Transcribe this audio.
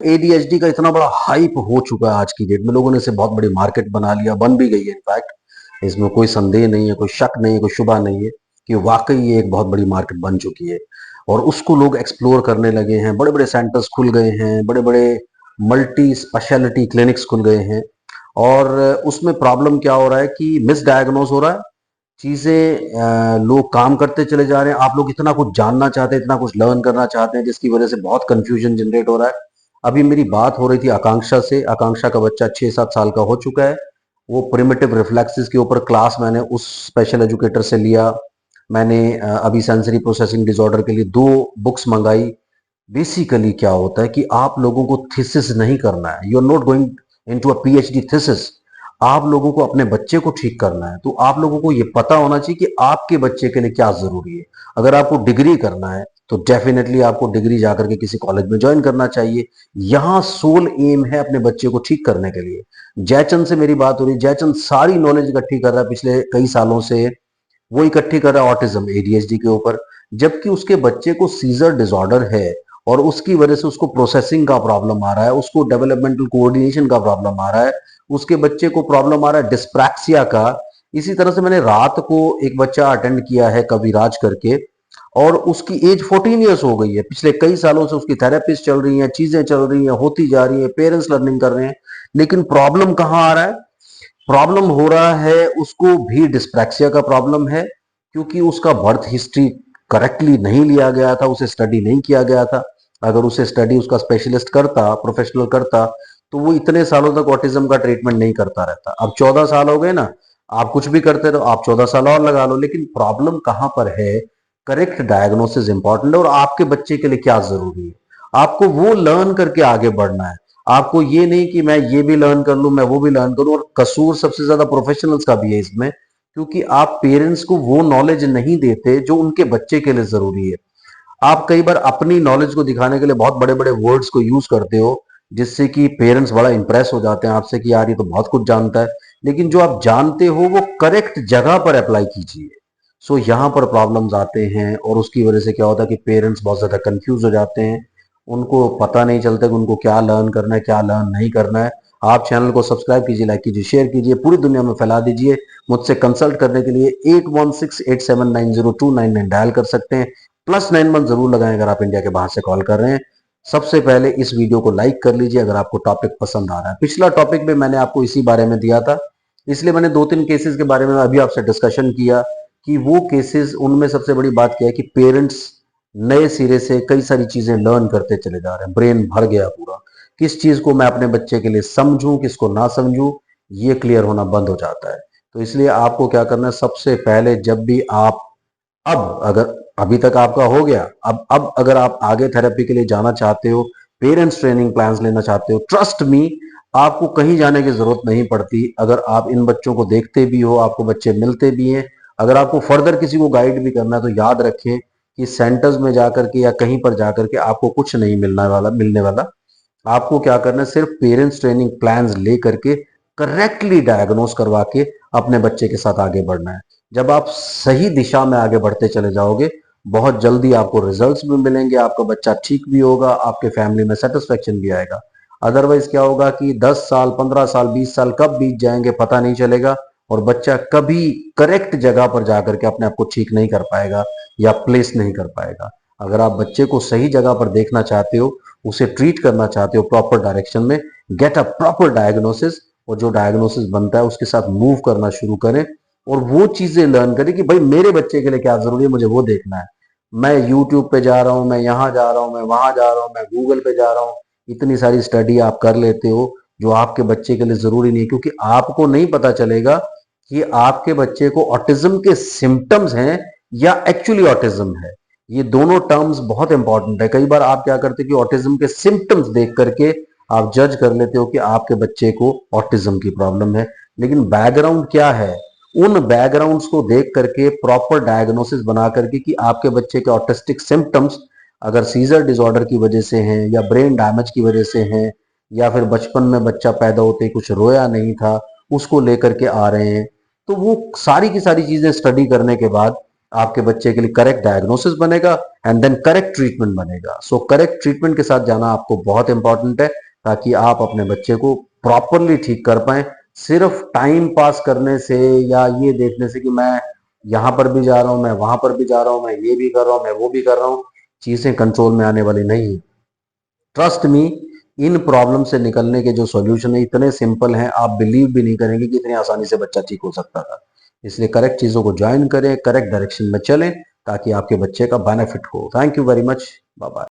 ADHD का इतना बड़ा हाइप हो चुका है आज की डेट में, लोगों ने इसे बहुत बड़ी मार्केट बना लिया, बन भी गई है इनफैक्ट। इसमें कोई संदेह नहीं है, कोई शक नहीं है, कोई शुबा नहीं है कि वाकई ये एक बहुत बड़ी मार्केट बन चुकी है और उसको लोग एक्सप्लोर करने लगे हैं। बड़े बड़े सेंटर्स खुल गए हैं, बड़े बड़े मल्टी स्पेशलिटी क्लिनिक्स खुल गए हैं। और उसमें प्रॉब्लम क्या हो रहा है कि मिसडायग्नोज हो रहा है चीजें, लोग काम करते चले जा रहे हैं। आप लोग इतना कुछ जानना चाहते हैं, इतना कुछ लर्न करना चाहते हैं, जिसकी वजह से बहुत कंफ्यूजन जनरेट हो रहा है। अभी मेरी बात हो रही थी आकांक्षा से। आकांक्षा का बच्चा 6-7 साल का हो चुका है। वो प्रिमिटिव रिफ्लेक्सेस के ऊपर क्लास मैंने उस स्पेशल एजुकेटर से लिया। मैंने अभी सेंसरी प्रोसेसिंग डिसऑर्डर के लिए 2 बुक्स मंगाई। बेसिकली क्या होता है कि आप लोगों को थीसिस नहीं करना है, you are not going into a PhD thesis. आप लोगों को अपने बच्चे को ठीक करना है, तो आप लोगों को ये पता होना चाहिए कि आपके बच्चे के लिए क्या जरूरी है। अगर आपको डिग्री करना है तो डेफिनेटली आपको डिग्री जाकर के किसी कॉलेज में ज्वाइन करना चाहिए। यहां सोल एम है अपने बच्चे को ठीक करने के लिए। जयचंद से मेरी बात हो रही, जयचंद सारी नॉलेज इकट्ठी कर रहा है पिछले कई सालों से। वो इकट्ठी कर रहा है ऑटिज्म एडीएचडी के ऊपर, जबकि उसके बच्चे को सीजर डिसऑर्डर है और उसकी वजह से उसको प्रोसेसिंग का प्रॉब्लम आ रहा है, उसको डेवलपमेंटल कोऑर्डिनेशन का प्रॉब्लम आ रहा है, उसके बच्चे को प्रॉब्लम आ रहा है डिस्प्रैक्सिया का। इसी तरह से मैंने रात को एक बच्चा अटेंड किया है कविराज करके, और उसकी एज 14 ईयर्स हो गई है। पिछले कई सालों से उसकी थेरेपीज चल रही हैं, चीजें चल रही हैं, होती जा रही हैं, पेरेंट्स लर्निंग कर रहे हैं। लेकिन प्रॉब्लम कहाँ आ रहा है? प्रॉब्लम हो रहा है उसको भी डिस्प्रैक्सिया का प्रॉब्लम है, क्योंकि उसका बर्थ हिस्ट्री करेक्टली नहीं लिया गया था, उसे स्टडी नहीं किया गया था। अगर उसे स्टडी उसका स्पेशलिस्ट करता, प्रोफेशनल करता, तो वो इतने सालों तक ऑटिज्म का ट्रीटमेंट नहीं करता रहता। अब 14 साल हो गए ना, आप कुछ भी करते रहो, आप 14 साल और लगा लो। लेकिन प्रॉब्लम कहां पर है? करेक्ट डायग्नोसिस इंपॉर्टेंट है, और आपके बच्चे के लिए क्या जरूरी है आपको वो लर्न करके आगे बढ़ना है। आपको ये नहीं कि मैं ये भी लर्न कर लूं, मैं वो भी लर्न करूं। और कसूर सबसे ज्यादा प्रोफेशनल्स का भी है इसमें, क्योंकि आप पेरेंट्स को वो नॉलेज नहीं देते जो उनके बच्चे के लिए जरूरी है। आप कई बार अपनी नॉलेज को दिखाने के लिए बहुत बड़े बड़े वर्ड्स को यूज करते हो, जिससे कि पेरेंट्स बड़ा इंप्रेस हो जाते हैं आपसे कि यार ये तो बहुत कुछ जानता है। लेकिन जो आप जानते हो वो करेक्ट जगह पर अप्लाई कीजिए। सो यहाँ पर प्रॉब्लम्स आते हैं, और उसकी वजह से क्या होता है कि पेरेंट्स बहुत ज्यादा कंफ्यूज हो जाते हैं। उनको पता नहीं चलता कि उनको क्या लर्न करना है, क्या लर्न नहीं करना है। आप चैनल को सब्सक्राइब कीजिए, लाइक कीजिए, शेयर कीजिए, पूरी दुनिया में फैला दीजिए। मुझसे कंसल्ट करने के लिए 8168790299 डायल कर सकते हैं। +91 जरूर लगाएं अगर आप इंडिया के बाहर से कॉल कर रहे हैं। सबसे पहले इस वीडियो को लाइक कर लीजिए अगर आपको टॉपिक पसंद आ रहा है। पिछला टॉपिक में मैंने आपको इसी बारे में दिया था, इसलिए मैंने 2-3 केसेस के बारे में अभी आपसे डिस्कशन किया कि वो केसेस, उनमें सबसे बड़ी बात क्या है कि पेरेंट्स नए सिरे से कई सारी चीजें लर्न करते चले जा रहे हैं, ब्रेन भर गया पूरा। किस चीज को मैं अपने बच्चे के लिए समझूं, किसको ना समझूं, ये क्लियर होना बंद हो जाता है। तो इसलिए आपको क्या करना है, सबसे पहले जब भी आप, अब अगर अभी तक आपका हो गया, अब अगर आप आगे थेरेपी के लिए जाना चाहते हो, पेरेंट्स ट्रेनिंग प्लान्स लेना चाहते हो, ट्रस्ट मी, आपको कहीं जाने की जरूरत नहीं पड़ती। अगर आप इन बच्चों को देखते भी हो, आपको बच्चे मिलते भी हैं, अगर आपको फर्दर किसी को गाइड भी करना है, तो याद रखें कि सेंटर्स में जाकर के या कहीं पर जाकर के आपको कुछ नहीं मिलने वाला। आपको क्या करना है, सिर्फ पेरेंट्स ट्रेनिंग प्लान्स ले करके करेक्टली डायग्नोस करवा के अपने बच्चे के साथ आगे बढ़ना है। जब आप सही दिशा में आगे बढ़ते चले जाओगे, बहुत जल्दी आपको रिजल्ट्स भी मिलेंगे, आपका बच्चा ठीक भी होगा, आपके फैमिली में सेटिस्फेक्शन भी आएगा। अदरवाइज क्या होगा कि 10 साल, 15 साल, 20 साल कब बीत जाएंगे पता नहीं चलेगा, और बच्चा कभी करेक्ट जगह पर जाकर के अपने आप को ठीक नहीं कर पाएगा या प्लेस नहीं कर पाएगा। अगर आप बच्चे को सही जगह पर देखना चाहते हो, उसे ट्रीट करना चाहते हो प्रॉपर डायरेक्शन में, गेट अ प्रॉपर डायग्नोसिस, और जो डायग्नोसिस बनता है उसके साथ मूव करना शुरू करें, और वो चीजें लर्न करें कि भाई मेरे बच्चे के लिए क्या जरूरी है, मुझे वो देखना है। मैं यूट्यूब पे जा रहा हूँ, मैं यहाँ जा रहा हूँ, मैं वहां जा रहा हूँ, मैं गूगल पे जा रहा हूँ, इतनी सारी स्टडी आप कर लेते हो जो आपके बच्चे के लिए जरूरी नहीं है, क्योंकि आपको नहीं पता चलेगा कि आपके बच्चे को ऑटिज्म के सिम्टम्स हैं या एक्चुअली ऑटिज्म है। ये दोनों टर्म्स बहुत इंपॉर्टेंट है। कई बार आप क्या करते हो कि ऑटिज्म के सिम्टम्स देख करके आप जज कर लेते हो कि आपके बच्चे को ऑटिज्म की प्रॉब्लम है, लेकिन बैकग्राउंड क्या है, उन बैकग्राउंड्स को देख करके प्रॉपर डायग्नोसिस बना करके कि आपके बच्चे के ऑटिस्टिक सिम्टम्स अगर सीजर डिसऑर्डर की वजह से हैं या ब्रेन डैमेज की वजह से हैं, या फिर बचपन में बच्चा पैदा होते ही कुछ रोया नहीं था उसको लेकर के आ रहे हैं, तो वो सारी की सारी चीजें स्टडी करने के बाद आपके बच्चे के लिए करेक्ट डायग्नोसिस बनेगा एंड देन करेक्ट ट्रीटमेंट बनेगा। सो करेक्ट ट्रीटमेंट के साथ जाना आपको बहुत इंपॉर्टेंट है, ताकि आप अपने बच्चे को प्रॉपरली ठीक कर पाए। सिर्फ टाइम पास करने से या ये देखने से कि मैं यहाँ पर भी जा रहा हूँ, मैं वहां पर भी जा रहा हूँ, मैं ये भी कर रहा हूँ, मैं वो भी कर रहा हूँ, चीजें कंट्रोल में आने वाली नहीं है। ट्रस्ट मी, इन प्रॉब्लम से निकलने के जो सॉल्यूशन है इतने सिंपल हैं, आप बिलीव भी नहीं करेंगे कि इतनी आसानी से बच्चा ठीक हो सकता था। इसलिए करेक्ट चीजों को ज्वाइन करें, करेक्ट डायरेक्शन में चलें, ताकि आपके बच्चे का बेनिफिट हो। Thank you very much. Bye bye.